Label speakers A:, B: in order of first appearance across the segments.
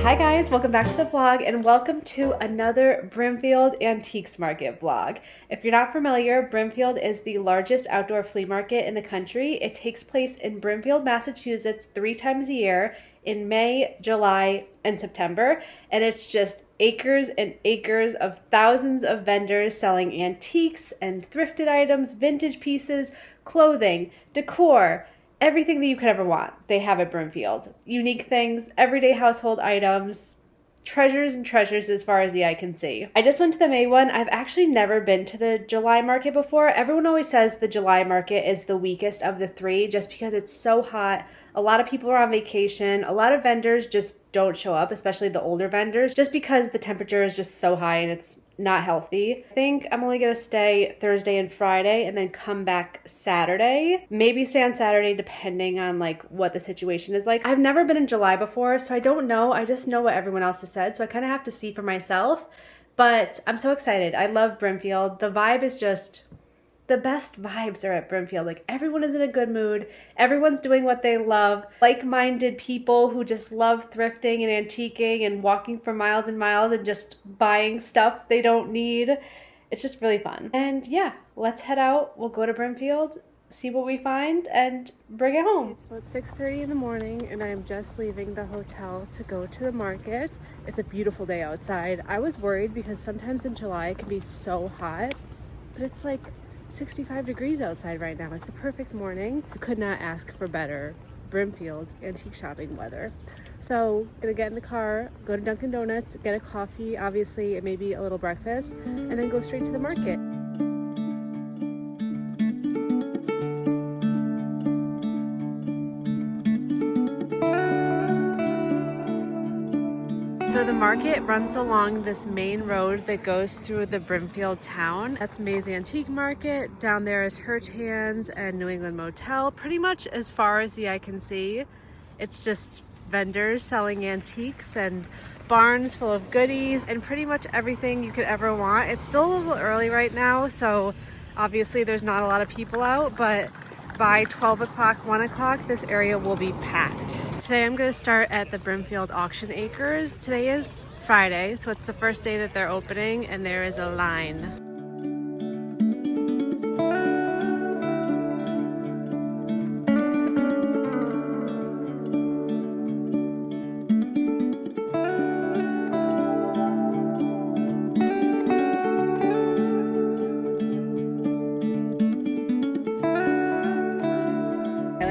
A: Hi guys, welcome back to the vlog and welcome to another Brimfield Antiques Market vlog. If you're not familiar, Brimfield is the largest outdoor flea market in the country. It takes place in Brimfield, Massachusetts 3 times a year in May, July, and September. And it's just acres and acres of thousands of vendors selling antiques and thrifted items, vintage pieces, clothing, decor, everything that you could ever want, they have at Brimfield. Unique things, everyday household items, treasures and treasures as far as the eye can see. I just went to the May one. I've actually never been to the July market before. Everyone always says the July market is the weakest of the 3 just because it's so hot. A lot of people are on vacation. A lot of vendors just don't show up, especially the older vendors, just because the temperature is just so high and it's not healthy. I think I'm only gonna stay Thursday and Friday and then come back Saturday. Maybe stay on Saturday depending on like what the situation is like. I've never been in July before, so I don't know. I just know what everyone else has said, so I kind of have to see for myself. But I'm so excited. I love Brimfield. The vibe is just... the best vibes are at Brimfield. Like, everyone is in a good mood. Everyone's doing what they love. Like-minded people who just love thrifting and antiquing and walking for miles and miles and just buying stuff they don't need. It's just really fun. And yeah, let's head out. We'll go to Brimfield, see what we find, and bring it home. It's about 6:30 in the morning and I'm just leaving the hotel to go to the market. It's a beautiful day outside. I was worried because sometimes in July it can be so hot, but it's like 65 degrees outside right now. It's the perfect morning. You could not ask for better Brimfield antique shopping weather. So gonna get in the car, go to Dunkin' Donuts, get a coffee, obviously, and maybe a little breakfast, and then go straight to the market. So the market runs along this main road that goes through the Brimfield town. That's May's Antique Market. Down there is Hertan's and New England Motel. Pretty much as far as the eye can see, it's just vendors selling antiques and barns full of goodies and pretty much everything you could ever want. It's still a little early right now, so obviously there's not a lot of people out, but by 12 o'clock, 1 o'clock, this area will be packed. Today I'm going to start at the Brimfield Auction Acres. Today is Friday, so it's the first day that they're opening and there is a line.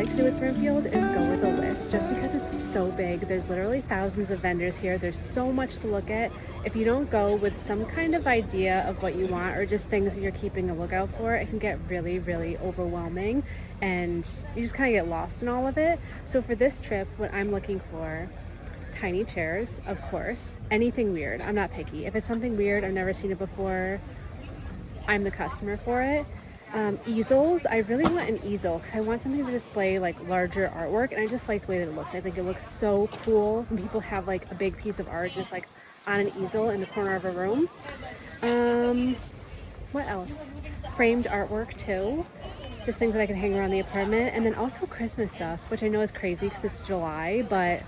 A: To do with Brimfield is go with a list, just because it's so big. There's literally thousands of vendors here. There's so much to look at. If you don't go with some kind of idea of what you want or just things that you're keeping a lookout for, it can get really, really overwhelming and you just kind of get lost in all of it. So for this trip, what I'm looking for, tiny chairs, of course. Anything weird. I'm not picky. If it's something weird, I've never seen it before, I'm the customer for it. Easels, I really want an easel because I want something to display like larger artwork, and I just like the way that it looks. I think it looks so cool when people have like a big piece of art just like on an easel in the corner of a room. What else? Framed artwork too, just things that I can hang around the apartment. And then also Christmas stuff, which I know is crazy because it's July, but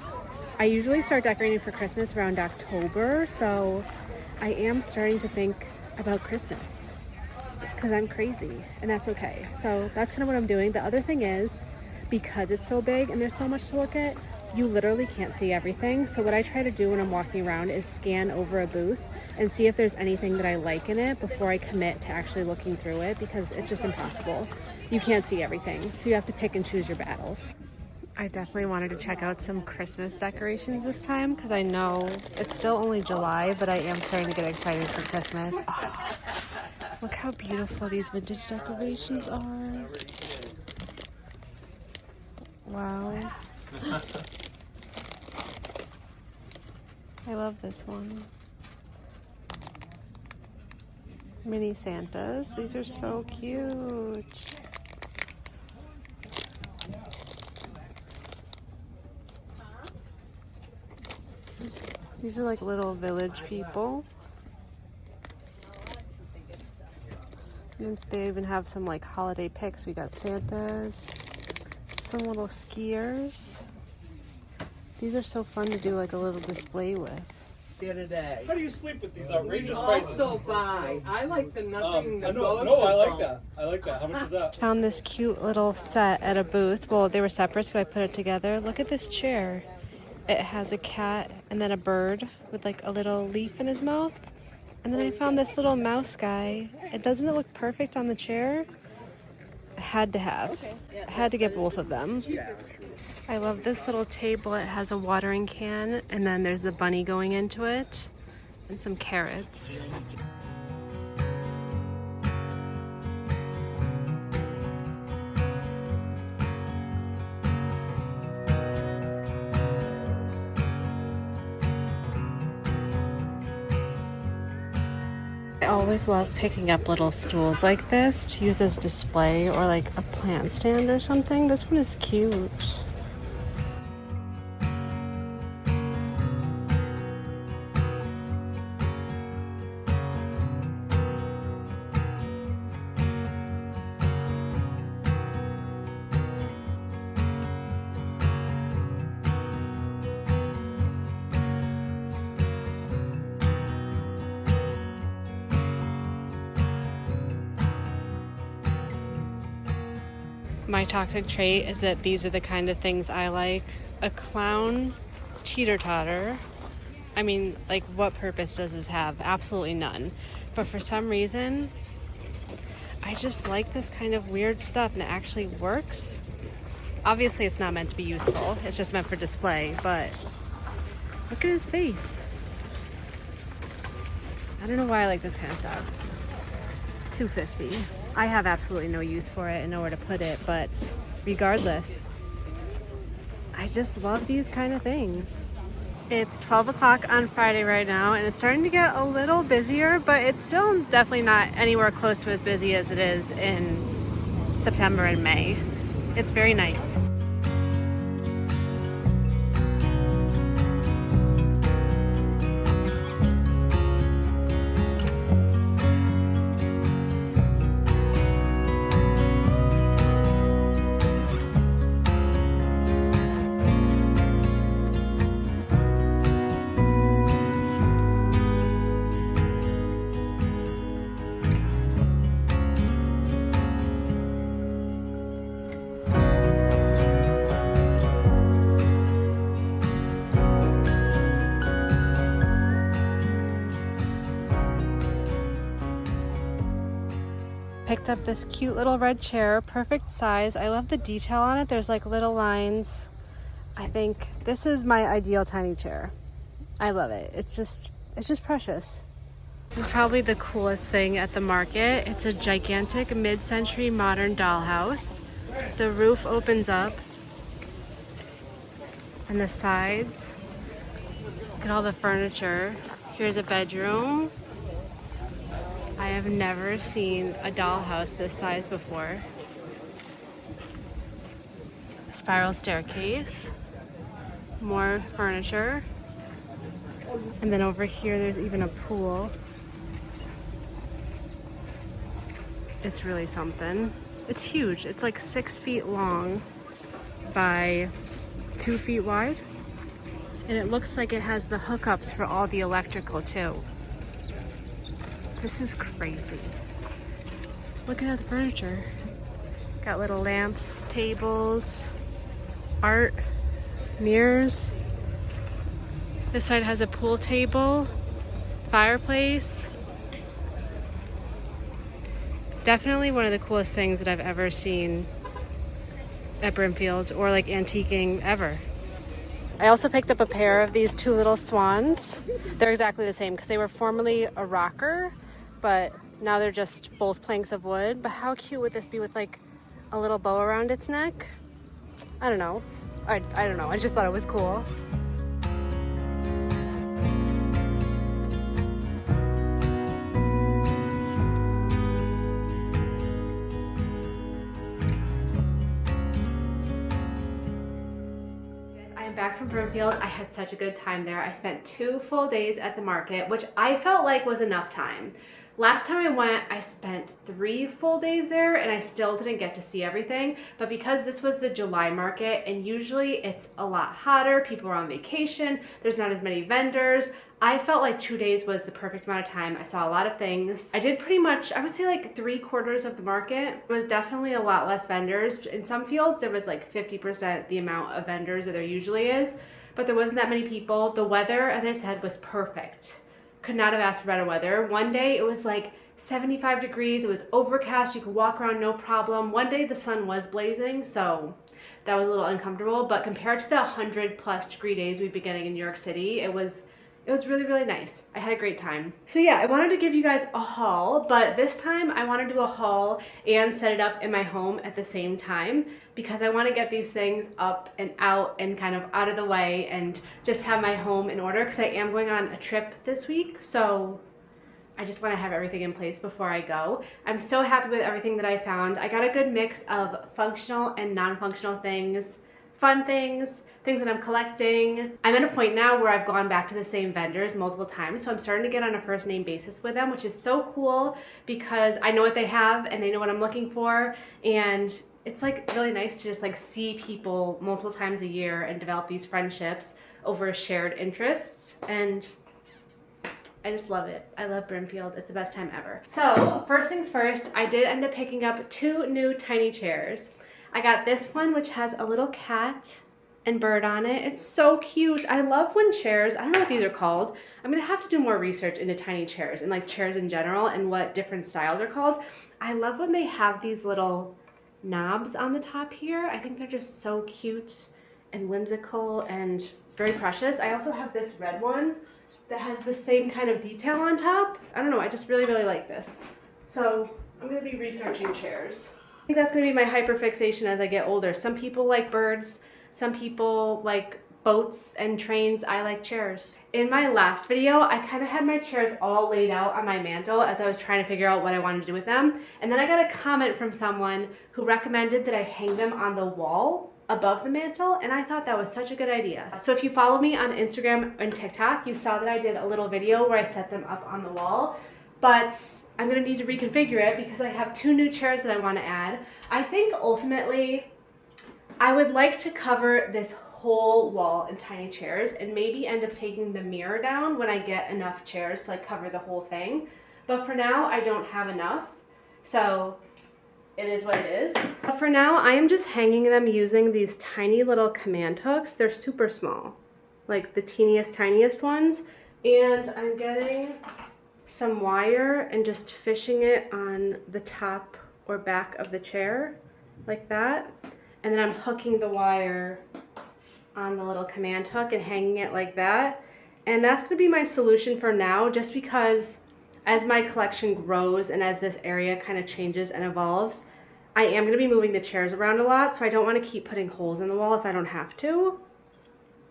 A: I usually start decorating for Christmas around October, so I am starting to think about Christmas because I'm crazy, and that's okay. So that's kind of what I'm doing. The other thing is, because it's so big and there's so much to look at, you literally can't see everything. So what I try to do when I'm walking around is scan over a booth and see if there's anything that I like in it before I commit to actually looking through it, because it's just impossible. You can't see everything, so you have to pick and choose your battles. I definitely wanted to check out some Christmas decorations this time because I know it's still only July, but I am starting to get excited for Christmas. Oh, look how beautiful these vintage decorations are. Wow. I love this one. Mini Santas. These are so cute. These are like little village people. And they even have some like holiday picks. We got Santas, some little skiers. These are so fun to do like a little display with.
B: The other day.
C: How do you sleep with these outrageous
B: We
C: prices?
B: also buy. I like the nothing
C: No,
B: negotiable.
C: I like that. I like that. How much is that?
A: Found this cute little set at a booth. Well, they were separate, so I put it together. Look at this chair. It has a cat and then a bird with like a little leaf in his mouth. And then I found this little mouse guy. Doesn't it look perfect on the chair? I had to have. I had to get both of them. I love this little table. It has a watering can, and then there's the bunny going into it, and some carrots. I always love picking up little stools like this to use as display or like a plant stand or something. This one is cute. My toxic trait is that these are the kind of things I like. A clown teeter-totter. I mean, like, what purpose does this have? Absolutely none. But for some reason, I just like this kind of weird stuff, and it actually works. Obviously, it's not meant to be useful. It's just meant for display, but look at his face. I don't know why I like this kind of stuff. $2.50. I have absolutely no use for it and nowhere to put it, but regardless, I just love these kind of things. It's 12 o'clock on Friday right now, and it's starting to get a little busier, but it's still definitely not anywhere close to as busy as it is in September and May. It's very nice. Picked up this cute little red chair, perfect size. I love the detail on it. There's like little lines. I think this is my ideal tiny chair. I love it. It's just precious. This is probably the coolest thing at the market. It's a gigantic mid-century modern dollhouse. The roof opens up and the sides. Look at all the furniture. Here's a bedroom. I have never seen a dollhouse this size before. A spiral staircase, more furniture, and then over here there's even a pool. It's really something. It's huge. It's like 6 feet long by 2 feet wide, and it looks like it has the hookups for all the electrical too. This is crazy. Look at the furniture. Got little lamps, tables, art, mirrors. This side has a pool table, fireplace. Definitely one of the coolest things that I've ever seen at Brimfield, or like antiquing ever. I also picked up a pair of these two little swans. They're exactly the same because they were formerly a rocker, but now they're just both planks of wood. But how cute would this be with like a little bow around its neck? I don't know. I don't know. I just thought it was cool. Back from Brimfield. I had such a good time there. I spent 2 full days at the market, which I felt like was enough time. Last time I went, I spent 3 full days there and I still didn't get to see everything. But because this was the July market and usually it's a lot hotter, people are on vacation, there's not as many vendors, I felt like 2 days was the perfect amount of time. I saw a lot of things. I did pretty much, I would say like 3/4 of the market. It was definitely a lot less vendors. In some fields, there was like 50% the amount of vendors that there usually is, but there wasn't that many people. The weather, as I said, was perfect. Could not have asked for better weather. One day it was like 75 degrees. It was overcast. You could walk around no problem. One day the sun was blazing, so that was a little uncomfortable. But compared to the 100+ degree days we've been getting in New York City, it was really, really nice. I had a great time. So yeah, I wanted to give you guys a haul, but this time I want to do a haul and set it up in my home at the same time because I want to get these things up and out and kind of out of the way and just have my home in order because I am going on a trip this week. So I just want to have everything in place before I go. I'm so happy with everything that I found. I got a good mix of functional and non-functional things, fun things, things that I'm collecting. I'm at a point now where I've gone back to the same vendors multiple times, so I'm starting to get on a first name basis with them, which is so cool because I know what they have and they know what I'm looking for, and it's like really nice to just like see people multiple times a year and develop these friendships over shared interests, and I just love it. I love Brimfield. It's the best time ever. So first things first, I did end up picking up 2 new tiny chairs. I got this one, which has a little cat and bird on it. It's so cute. I love when chairs, I don't know what these are called. I'm gonna have to do more research into tiny chairs and like chairs in general and what different styles are called. I love when they have these little knobs on the top here. I think they're just so cute and whimsical and very precious. I also have this red one that has the same kind of detail on top. I don't know, I just really, really like this. So I'm gonna be researching chairs. I think that's gonna be my hyperfixation as I get older. Some people like birds, some people like boats and trains. I like chairs. In my last video, I kind of had my chairs all laid out on my mantle as I was trying to figure out what I wanted to do with them. And then I got a comment from someone who recommended that I hang them on the wall above the mantle, and I thought that was such a good idea. So if you follow me on Instagram and TikTok, you saw that I did a little video where I set them up on the wall, but I'm gonna need to reconfigure it because I have 2 new chairs that I wanna add. I think ultimately, I would like to cover this whole wall in tiny chairs and maybe end up taking the mirror down when I get enough chairs to like cover the whole thing. But for now, I don't have enough, so it is what it is. But for now, I am just hanging them using these tiny little command hooks. They're super small, like the teeniest, tiniest ones. And I'm getting some wire and just fishing it on the top or back of the chair, like that. And then I'm hooking the wire on the little command hook and hanging it like that. And that's gonna be my solution for now, just because as my collection grows and as this area kind of changes and evolves, I am gonna be moving the chairs around a lot, so I don't wanna keep putting holes in the wall if I don't have to.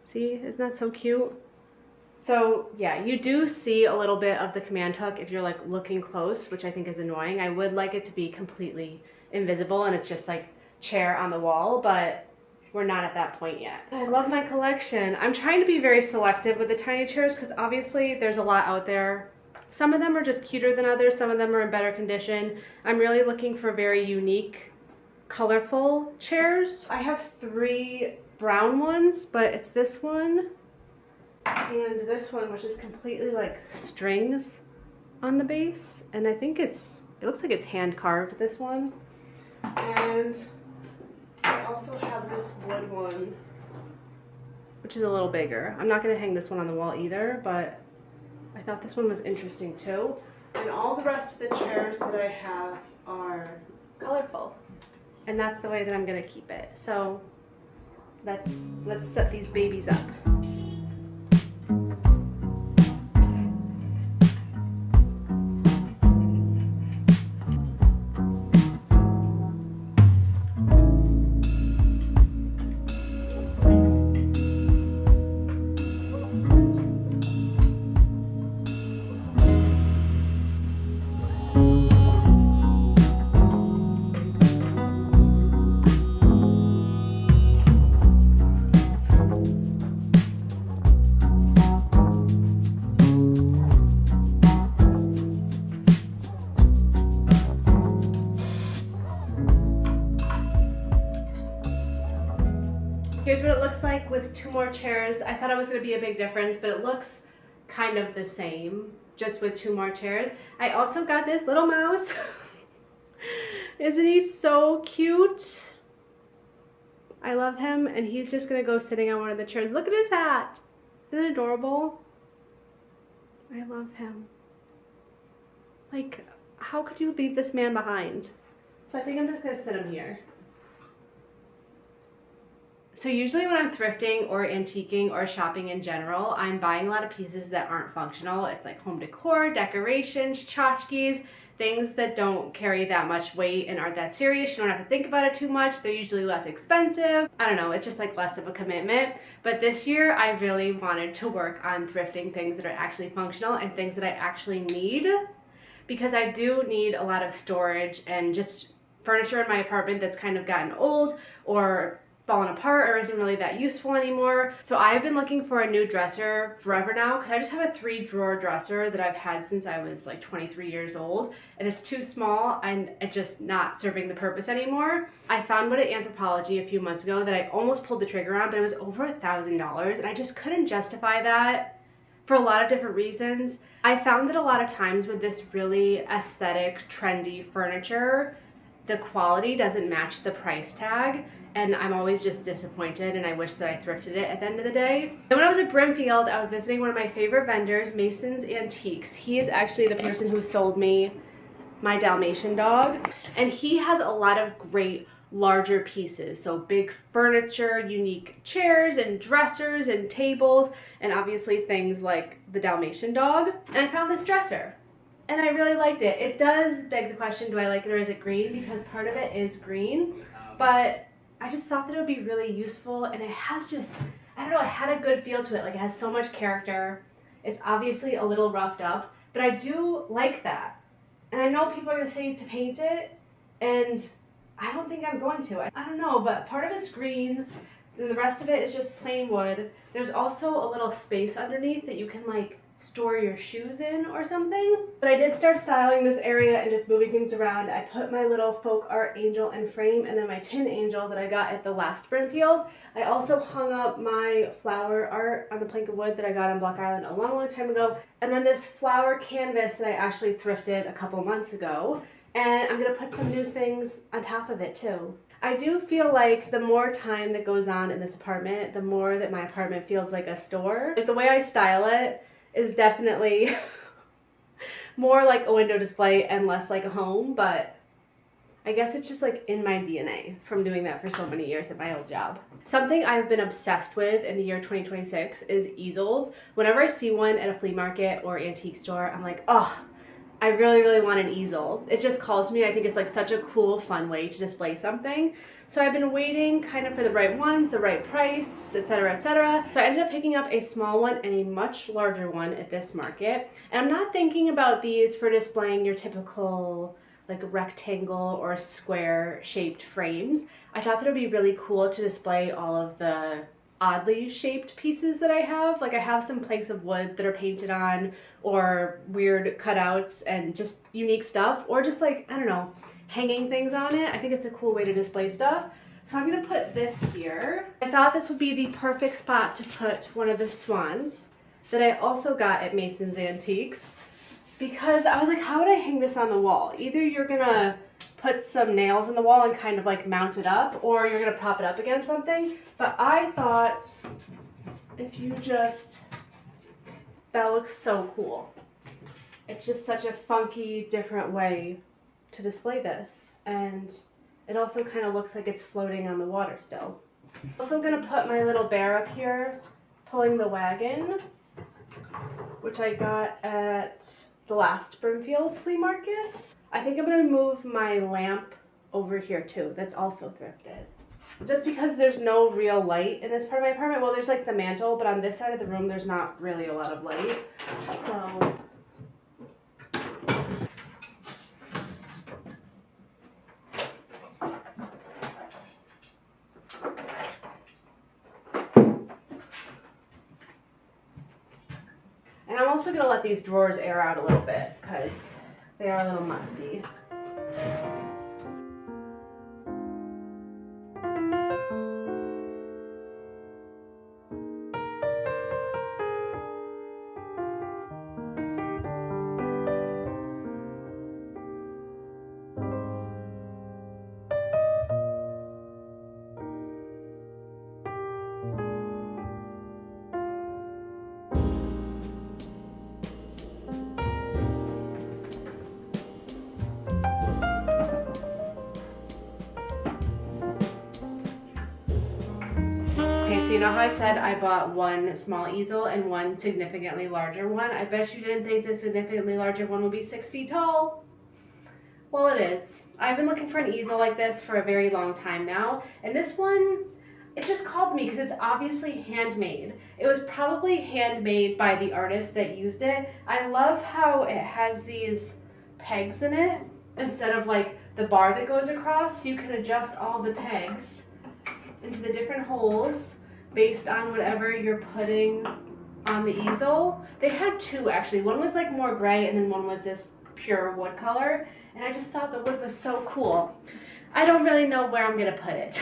A: See, isn't that so cute? So yeah, you do see a little bit of the command hook if you're like looking close, which I think is annoying. I would like it to be completely invisible and it's just like chair on the wall, but we're not at that point yet. I love my collection. I'm trying to be very selective with the tiny chairs because obviously there's a lot out there. Some of them are just cuter than others, some of them are in better condition. I'm really looking for very unique, colorful chairs. I have 3 brown ones, but it's this one and this one, which is completely like strings on the base. And I think it looks like it's hand carved, this one. And I also have this wood one, which is a little bigger. I'm not gonna hang this one on the wall either, but I thought this one was interesting too. And all the rest of the chairs that I have are colorful. And that's the way that I'm gonna keep it. So let's set these babies up. like with 2 more chairs. I thought it was going to be a big difference, but it looks kind of the same, just with 2 more chairs. I also got this little mouse. Isn't he so cute? I love him, and he's just going to go sitting on one of the chairs. Look at his hat. Isn't it adorable? I love him. Like, how could you leave this man behind? So I think I'm just going to sit him here. So usually when I'm thrifting or antiquing or shopping in general, I'm buying a lot of pieces that aren't functional. It's like home decor, decorations, tchotchkes, things that don't carry that much weight and aren't that serious. You don't have to think about it too much. They're usually less expensive. I don't know, it's just like less of a commitment. But this year I really wanted to work on thrifting things that are actually functional and things that I actually need, because I do need a lot of storage and just furniture in my apartment that's kind of gotten old or fallen apart or isn't really that useful anymore. So I've been looking for a new dresser forever now, because I just have a 3-drawer dresser that I've had since I was like 23 years old, and it's too small and it's just not serving the purpose anymore. I found one at Anthropologie a few months ago that I almost pulled the trigger on, but it was over $1,000, and I just couldn't justify that for a lot of different reasons. I found that a lot of times with this really aesthetic, trendy furniture, the quality doesn't match the price tag, and I'm always just disappointed, and I wish that I thrifted it at the end of the day. And when I was at Brimfield, I was visiting one of my favorite vendors, Mason's Antiques. He is actually the person who sold me my Dalmatian dog, and he has a lot of great larger pieces, so big furniture, unique chairs and dressers and tables, and obviously things like the Dalmatian dog. And I found this dresser, and I really liked it. It does beg the question, do I like it or is it green? Because part of it is green, but I just thought that it would be really useful, and it has just, I don't know, it had a good feel to it. Like, it has so much character. It's obviously a little roughed up, but I do like that. And I know people are going to say to paint it, and I don't think I'm going to. I don't know, but part of it's green, and the rest of it is just plain wood. There's also a little space underneath that you can, like, store your shoes in or something. But I did start styling this area and just moving things around. I put my little folk art angel in frame, and then my tin angel that I got at the last Brimfield. I also hung up my flower art on the plank of wood that I got on Block Island a long, long time ago. And then this flower canvas that I actually thrifted a couple months ago. And I'm gonna put some new things on top of it too. I do feel like the more time that goes on in this apartment, the more that my apartment feels like a store. Like, the way I style it is definitely more like a window display and less like a home, but I guess it's just like in my DNA from doing that for so many years at my old job. Something I've been obsessed with in the year 2026 is easels. Whenever I see one at a flea market or antique store, I'm like, oh, I really, really want an easel. It just calls me. I think it's like such a cool, fun way to display something. So I've been waiting kind of for the right ones, the right price, etc., etc. So I ended up picking up a small one and a much larger one at this market. And I'm not thinking about these for displaying your typical like rectangle or square shaped frames. I thought that it would be really cool to display all of the oddly shaped pieces that I have. Like, I have some planks of wood that are painted on, or weird cutouts and just unique stuff, or just like, I don't know, hanging things on it. I think it's a cool way to display stuff. So I'm gonna put this here. I thought this would be the perfect spot to put one of the swans that I also got at Mason's Antiques, because I was like, how would I hang this on the wall? Either you're gonna put some nails in the wall and kind of like mount it up, or you're gonna prop it up against something. But I thought if you just, that looks so cool. It's just such a funky, different way to display this. And it also kind of looks like it's floating on the water still. Also gonna put my little bear up here, pulling the wagon, which I got at the last Brimfield Flea Market. I think I'm gonna move my lamp over here too. That's also thrifted. Just because there's no real light in this part of my apartment. Well, there's like the mantle, but on this side of the room, there's not really a lot of light. So and I'm also gonna let these drawers air out a little bit because they are a little musty. So you know how I said I bought one small easel and one significantly larger one? I bet you didn't think the significantly larger one would be 6 feet tall. Well, it is. I've been looking for an easel like this for a very long time now, and this one, it just called me because it's obviously handmade. It was probably handmade by the artist that used it. I love how it has these pegs in it instead of like the bar that goes across, so you can adjust all the pegs into the different holes based on whatever you're putting on the easel. They had two actually. One was like more gray and then one was this pure wood color, and I just thought the wood was so cool. I don't really know where I'm gonna put it.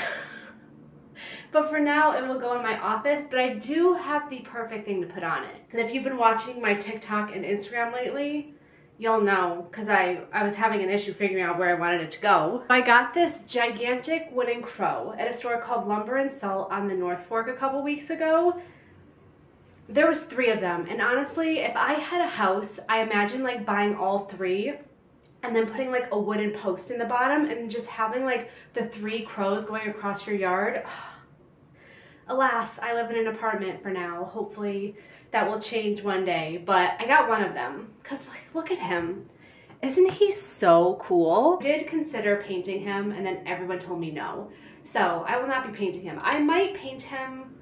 A: But for now, it will go in my office, but I do have the perfect thing to put on it. And if you've been watching my TikTok and Instagram lately, you'll know, because I was having an issue figuring out where I wanted it to go. I got this gigantic wooden crow at a store called Lumber and Salt on the North Fork a couple weeks ago. There was 3 of them, and honestly, if I had a house, I imagine like buying all 3 and then putting like a wooden post in the bottom and just having like the 3 crows going across your yard. Alas, I live in an apartment for now. Hopefully that will change one day, but I got one of them because like, look at him. Isn't he so cool? I did consider painting him and then everyone told me no. So I will not be painting him. I might paint him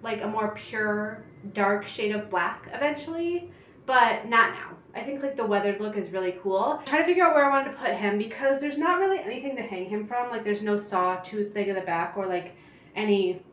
A: like a more pure, dark shade of black eventually, but not now. I think like the weathered look is really cool. I'm trying to figure out where I wanted to put him because there's not really anything to hang him from. Like there's no sawtooth thing in the back or like anything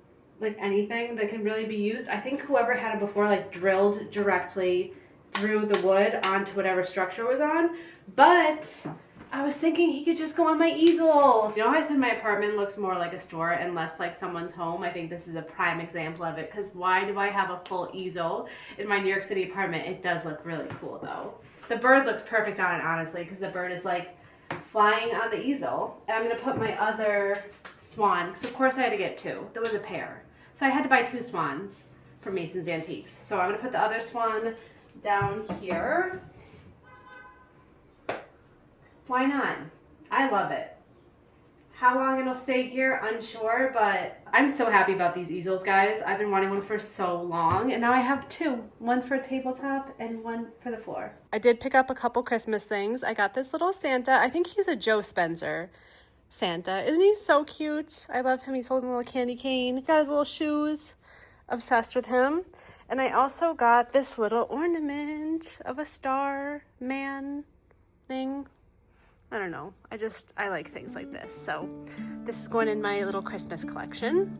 A: that can really be used. I think whoever had it before like drilled directly through the wood onto whatever structure was on, but I was thinking he could just go on my easel. You know how I said my apartment looks more like a store and less like someone's home? I think this is a prime example of it, because why do I have a full easel in my New York City apartment? It does look really cool though. The bird looks perfect on it, honestly, because the bird is like flying on the easel. And I'm gonna put my other swan, because of course I had to get 2. There was a pair. So I had to buy 2 swans from Mason's Antiques. So I'm gonna put the other swan down here. Why not? I love it. How long it'll stay here, unsure, but I'm so happy about these easels, guys. I've been wanting one for so long, and now I have 2. One for a tabletop and one for the floor. I did pick up a couple Christmas things. I got this little Santa. I think he's a Joe Spencer Santa. Isn't he so cute? I love him. He's holding a little candy cane. Got his little shoes. Obsessed with him. And I also got this little ornament of a star man thing. I don't know. I like things like this. So this is going in my little Christmas collection.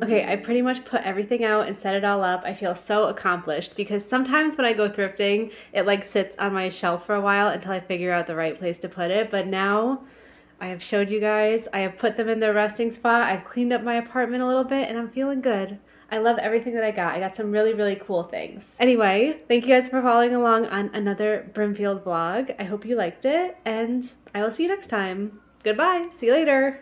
A: Okay, I pretty much put everything out and set it all up. I feel so accomplished because sometimes when I go thrifting, it like sits on my shelf for a while until I figure out the right place to put it. But now I have showed you guys, I have put them in their resting spot. I've cleaned up my apartment a little bit and I'm feeling good. I love everything that I got. I got some really, really cool things. Anyway, thank you guys for following along on another Brimfield vlog. I hope you liked it and I will see you next time. Goodbye. See you later.